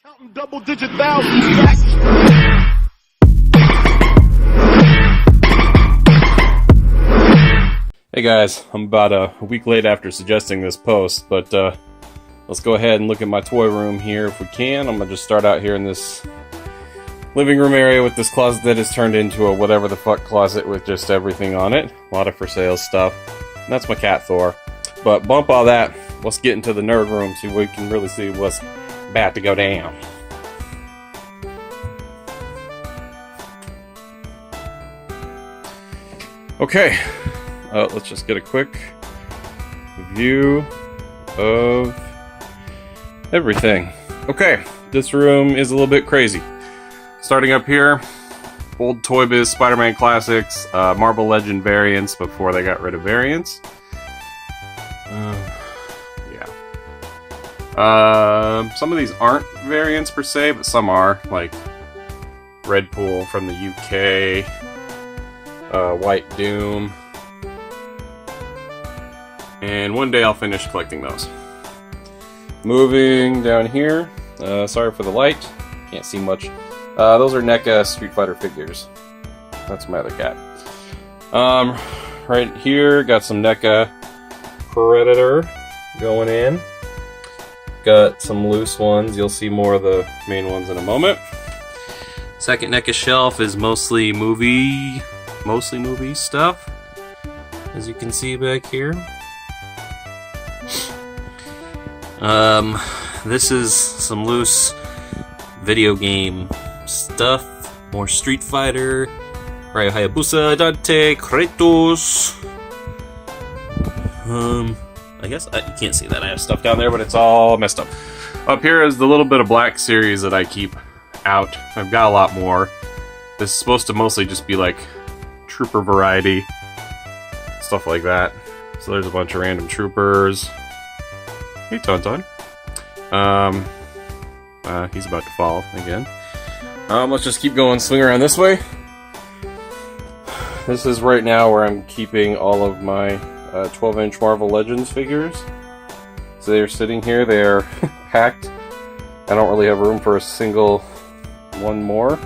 Counting double-digit thousands stacks. Hey guys, I'm about a week late after suggesting this post, but let's go ahead and look at my toy room here if we can. I'm gonna just start out here in this living room area with this closet that has turned into a whatever the fuck closet with just everything on it. A lot of for sale stuff. And that's my cat Thor. But bump all that, let's get into the nerd room so we can really see what's about to go down. Okay, let's just get a quick view of everything. Okay, this room is a little bit crazy. Starting up here, old Toy Biz Spider-Man classics, Marvel Legend variants before they got rid of variants. Some of these aren't variants per se, but some are, like Redpool from the UK, White Doom, and one day I'll finish collecting those. Moving down here, sorry for the light, can't see much. Those are NECA Street Fighter figures. That's my other cat. Right here, got some NECA Predator going in. Got some loose ones. You'll see more of the main ones in a moment. Second NECA shelf is mostly movie stuff, as you can see back here. This is some loose video game stuff. More Street Fighter, Ryu Hayabusa, Dante, Kratos. I guess you can't see that. I have stuff down there, but it's all messed up. Up here is the little bit of black series that I keep out. I've got a lot more. This is supposed to mostly just be like trooper variety, stuff like that. So there's a bunch of random troopers. Hey, Tauntaun. He's about to fall again. Let's just keep going, swing around this way. This is right now where I'm keeping all of my 12-inch Marvel Legends figures. So they're sitting here, they're packed. I don't really have room for a single one more.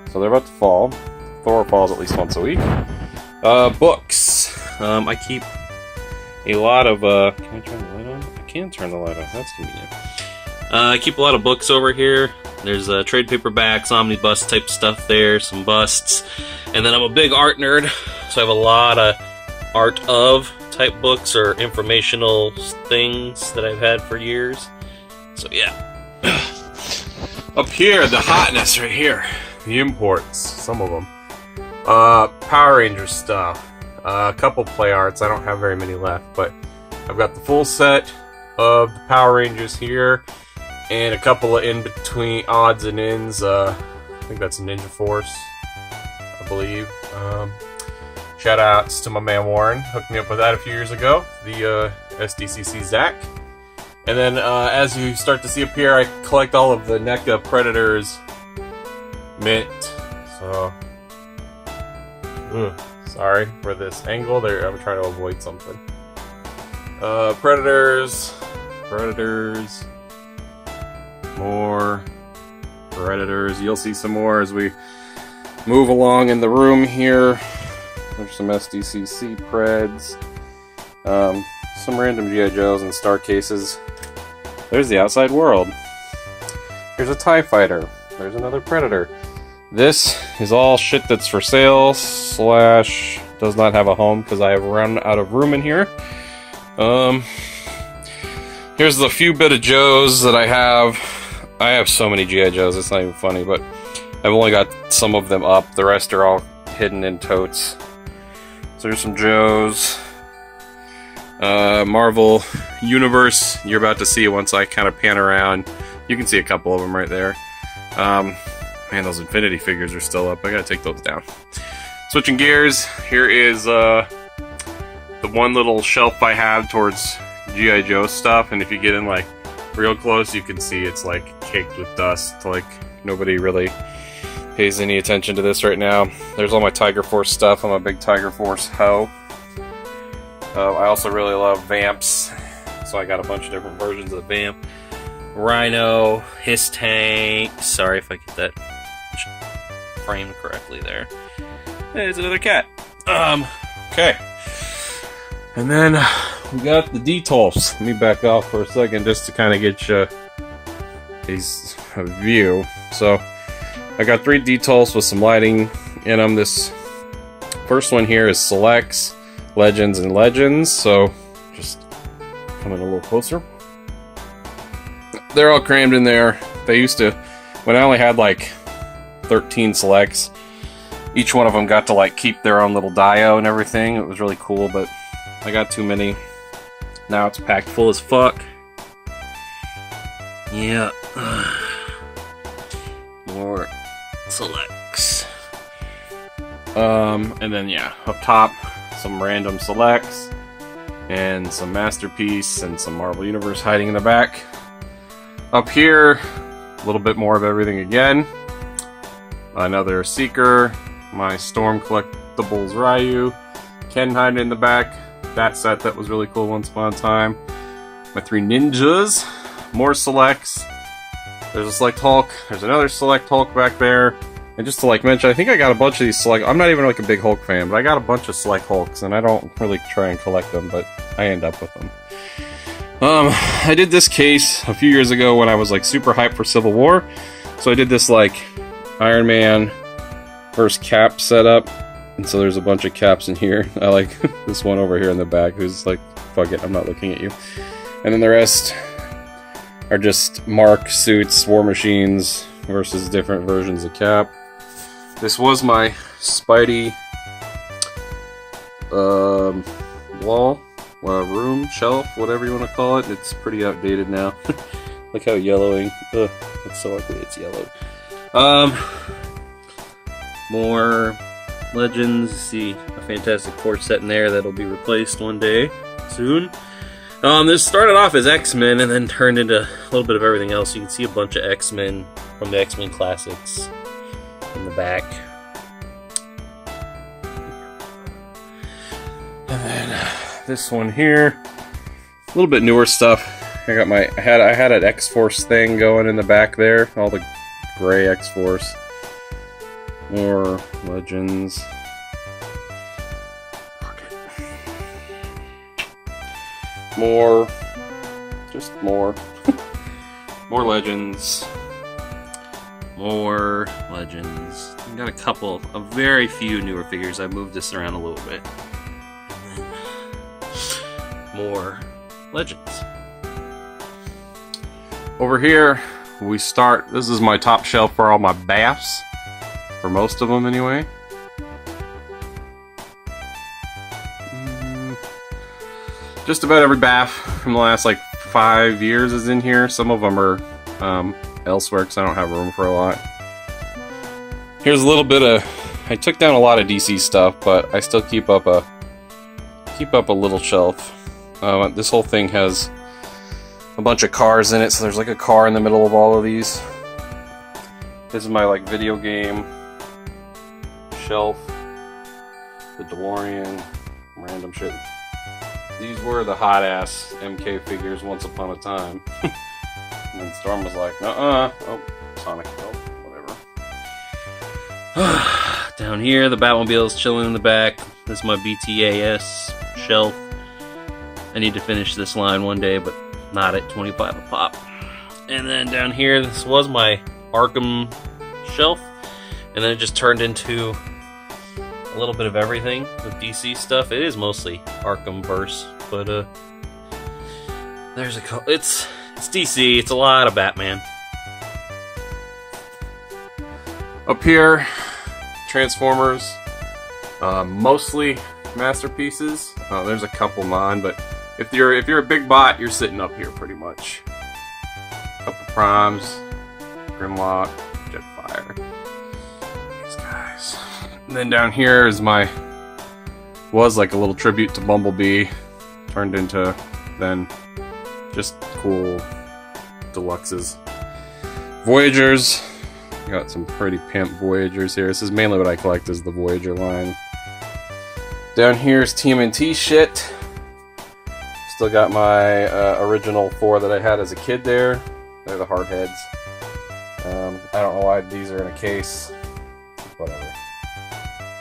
So they're about to fall. Thor falls at least once a week. Books. I keep a lot of, can I turn the light on? I can turn the light on, that's convenient. I keep a lot of books over here. There's trade paperbacks, omnibus type stuff there, some busts. And then I'm a big art nerd, so I have a lot of art of type books or informational things that I've had for years. So yeah. Up here, the hotness right here. The imports, some of them. Power Rangers stuff. A couple play arts, I don't have very many left, but I've got the full set of the Power Rangers here, and a couple of in-between odds and ends. I think that's Ninja Force, I believe. Shout outs to my man Warren, hooked me up with that a few years ago, the SDCC Zach. And then as you start to see up here, I collect all of the NECA Predators mint. So, sorry for this angle there, I'm trying to avoid something. Predators, more Predators. You'll see some more as we move along in the room here. There's some SDCC Preds, some random G.I. Joes and star cases. There's the outside world. Here's a TIE Fighter. There's another Predator. This is all shit that's for sale / does not have a home because I have run out of room in here. Here's the few bit of Joes that I have. I have so many G.I. Joes, it's not even funny, but I've only got some of them up. The rest are all hidden in totes. So there's some Joes. Marvel Universe, you're about to see once I kind of pan around. You can see a couple of them right there. Man, those Infinity figures are still up. I gotta take those down. Switching gears, here is the one little shelf I have towards G.I. Joe stuff, and if you get in like real close, you can see it's like caked with dust. Like nobody really pays any attention to this right now. There's all my Tiger Force stuff. I'm a big Tiger Force hoe. I also really love Vamps, so I got a bunch of different versions of Vamp. Rhino, his tank. Sorry if I get that framed correctly there. Hey, it's another cat. Okay. And then we got the details. Let me back off for a second just to kind of get you a view. So I got 3 details with some lighting in them. This first one here is Selects, Legends, and Legends. So just coming a little closer. They're all crammed in there. They used to, when I only had like 13 Selects, each one of them got to like keep their own little dio and everything. It was really cool, but I got too many. Now it's packed full as fuck. Yeah. More Selects. And then yeah, up top, some random Selects, and some Masterpiece, and some Marvel Universe hiding in the back. Up here, a little bit more of everything again. Another Seeker, my Storm Collectibles Ryu, Ken hiding in the back. That set that was really cool once upon a time. My 3 ninjas, more Selects. There's a Select Hulk, there's another Select Hulk back there. And just to like mention, I think I got a bunch of these Select... I'm not even like a big Hulk fan, but I got a bunch of Select Hulks, and I don't really try and collect them, but I end up with them. I did this case a few years ago when I was like super hyped for Civil War. So I did this like Iron Man first cap setup. And so there's a bunch of caps in here. I like this one over here in the back who's like, fuck it, I'm not looking at you. And then the rest are just Mark suits, War Machines versus different versions of Cap. This was my Spidey room, shelf, whatever you want to call it. It's pretty outdated now. Look how yellowing. Ugh, it's so ugly, it's yellow. More Legends. See a Fantastic Four set in there that'll be replaced one day soon. This started off as X-Men and then turned into a little bit of everything else. You can see a bunch of X-Men from the X-Men classics in the back. And then this one here, a little bit newer stuff. I had an X-Force thing going in the back there, all the gray X-Force. More Legends. More. Just more. More Legends. More Legends. I got a very few newer figures. I moved this around a little bit. More Legends. Over here, we start. This is my top shelf for all my baths. For most of them, anyway. Just about every bath from the last like 5 years is in here. Some of them are elsewhere because I don't have room for a lot. Here's a little bit of. I took down a lot of DC stuff, but I still keep up a little shelf. This whole thing has a bunch of cars in it, so there's like a car in the middle of all of these. This is my like video game shelf. The DeLorean, random shit. These were the hot ass MK figures once upon a time. And then Storm was like, nuh-uh. Oh, Sonic, oh, whatever. Down here, the Batmobile's chilling in the back. This is my BTAS shelf. I need to finish this line one day, but not at 25 a pop. And then down here, this was my Arkham shelf. And then it just turned into a little bit of everything with DC stuff. It is mostly Arkham-verse, but there's it's DC. It's a lot of Batman. Up here, Transformers, mostly Masterpieces. There's a couple non, but if you're a big bot, you're sitting up here pretty much. Couple Primes, Grimlock, Jetfire. These guys. And then down here is was like a little tribute to Bumblebee, turned into then just cool deluxes. Voyagers, got some pretty pimp Voyagers here. This is mainly what I collect is the Voyager line. Down here is TMNT shit. Still got my original 4 that I had as a kid there. They're the hard heads. I don't know why these are in a case. Whatever.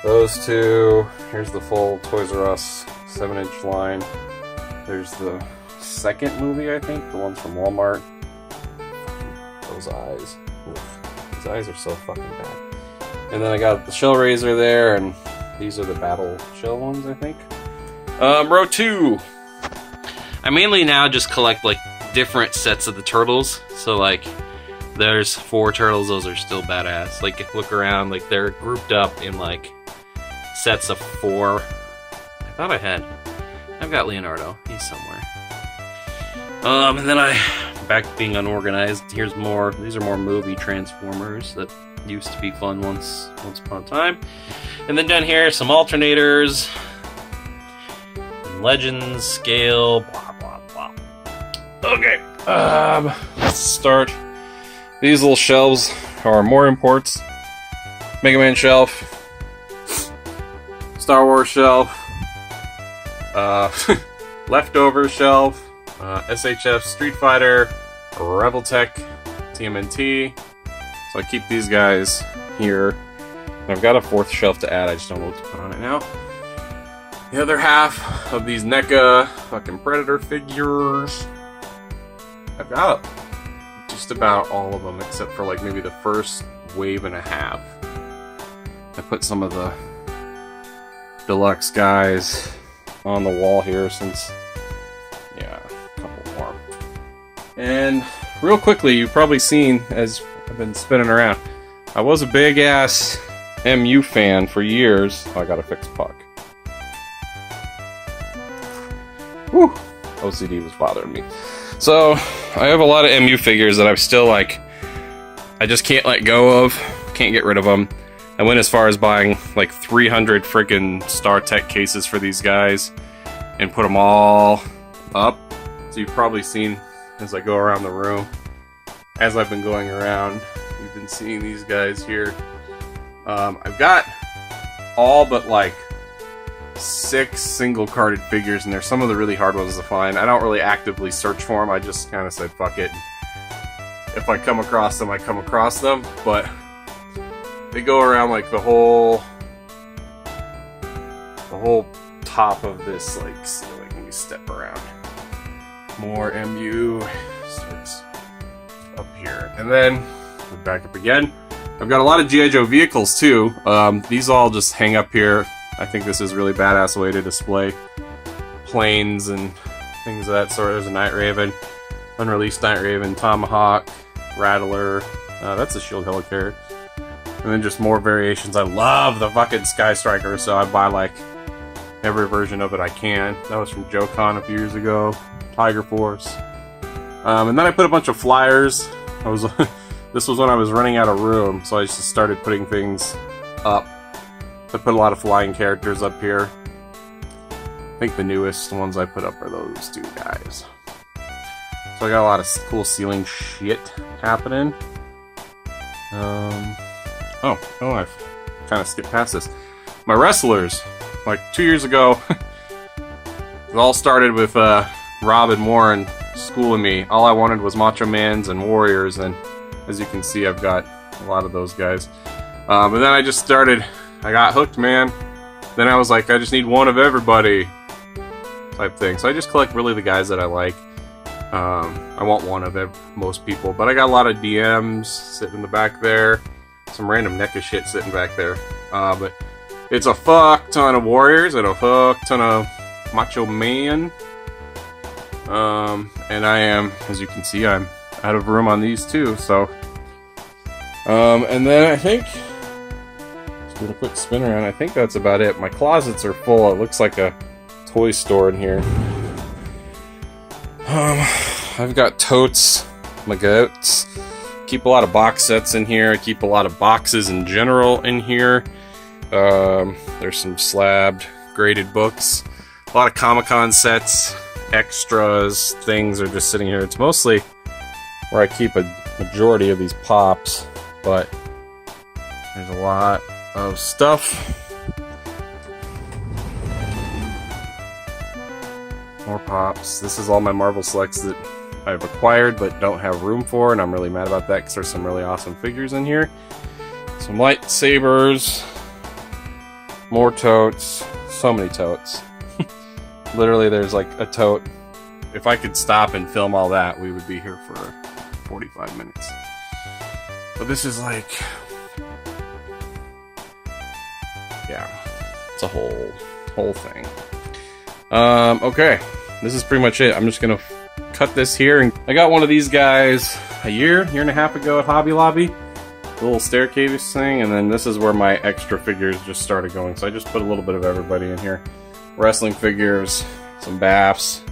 Those two. Here's the full Toys R Us 7-inch line. There's the second movie, I think. The ones from Walmart. Those eyes. Oof. These eyes are so fucking bad. And then I got the Shell Razor there, and these are the Battle Shell ones, I think. Row 2. I mainly now just collect, like, different sets of the turtles. So, like, there's 4 turtles. Those are still badass. Like, look around. Like, they're grouped up in, like, sets of 4. I thought I've got Leonardo. He's somewhere. And then back being unorganized. Here's more. These are more movie Transformers that used to be fun once upon a time. And then down here, some alternators, Legends, scale, blah blah blah. Okay, let's start. These little shelves are more imports. Mega Man shelf, Star Wars shelf, leftover shelf, SHF Street Fighter, Rebel Tech, TMNT. So I keep these guys here. And I've got a 4th shelf to add, I just don't know what to put on it now. The other half of these NECA fucking Predator figures. I've got just about all of them except for like maybe the first wave and a half. I put some of the deluxe guys on the wall here since, yeah, a couple more. And real quickly, you've probably seen as I've been spinning around, I was a big ass MU fan for years. Oh, I gotta fix Puck. Whew, OCD was bothering me. So, I have a lot of MU figures that I'm still like, I just can't let go of, can't get rid of them. I went as far as buying like 300 freaking StarTech cases for these guys and put them all up. So you've probably seen as I go around the room, as I've been going around, you've been seeing these guys here. I've got all but like 6 single-carded figures, and they're some of the really hard ones to find. I don't really actively search for them. I just kind of said, fuck it. If I come across them, I come across them. But they go around like the whole top of this like ceiling when you step around. More MU starts up here, and then back up again. I've got a lot of G.I. Joe vehicles too. These all just hang up here. I think this is a really badass way to display planes and things of that sort. There's a Night Raven, unreleased Night Raven, Tomahawk, Rattler. That's a Shield Helicarrier. And then just more variations. I love the fucking Sky Striker, so I buy like every version of it I can. That was from JoeCon a few years ago. Tiger Force. And then I put a bunch of flyers. This was when I was running out of room, so I just started putting things up. I put a lot of flying characters up here. I think the newest ones I put up are those 2 guys. So I got a lot of cool ceiling shit happening. Oh, I've kind of skipped past this. My wrestlers, like 2 years ago, it all started with Rob and Warren schooling me. All I wanted was Macho Mans and Warriors, and as you can see, I've got a lot of those guys. But then I just started, I got hooked, man. Then I was like, I just need one of everybody type thing. So I just collect really the guys that I like. I want one of most people, but I got a lot of DMs sitting in the back there. Some random NECA shit sitting back there. But it's a fuck ton of Warriors and a fuck ton of Macho Man. And I am, as you can see, I'm out of room on these too, so. And then I think, just doing a quick spin around, I think that's about it. My closets are full. It looks like a toy store in here. I've got totes, my goats. Keep a lot of box sets in here. I keep a lot of boxes in general in here. There's some slabbed, graded books. A lot of Comic-Con sets, extras, things are just sitting here. It's mostly where I keep a majority of these pops, but there's a lot of stuff. More pops. This is all my Marvel selects that I've acquired but don't have room for, and I'm really mad about that because there's some really awesome figures in here. Some lightsabers, more totes, so many totes. Literally, there's like a tote. If I could stop and film all that, we would be here for 45 minutes. But this is like, yeah, it's a whole thing. Okay, this is pretty much it. I'm just gonna cut this here. And I got one of these guys a year and a half ago at Hobby Lobby. The little staircase thing, and then this is where my extra figures just started going. So I just put a little bit of everybody in here. Wrestling figures, some BAFs,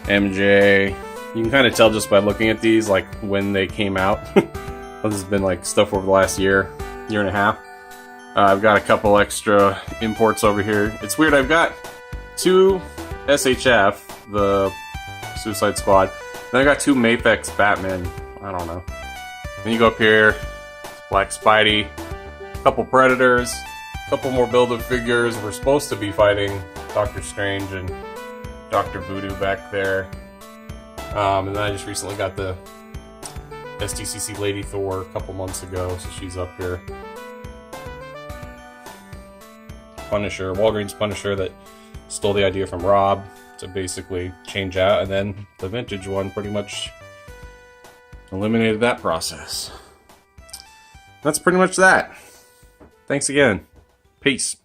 MJ. You can kind of tell just by looking at these, like, when they came out. This has been, like, stuff over the last year and a half. I've got a couple extra imports over here. It's weird, I've got 2 SHF, the Suicide Squad. Then I got 2 Mafex Batman. I don't know. Then you go up here, Black Spidey, a couple Predators, a couple more Build-A-Figures. We're supposed to be fighting Doctor Strange and Dr. Voodoo back there. And then I just recently got the STCC Lady Thor a couple months ago, so she's up here. Punisher, Walgreens Punisher that stole the idea from Rob to basically change out, and then the vintage one pretty much eliminated that process. That's pretty much that. Thanks again. Peace.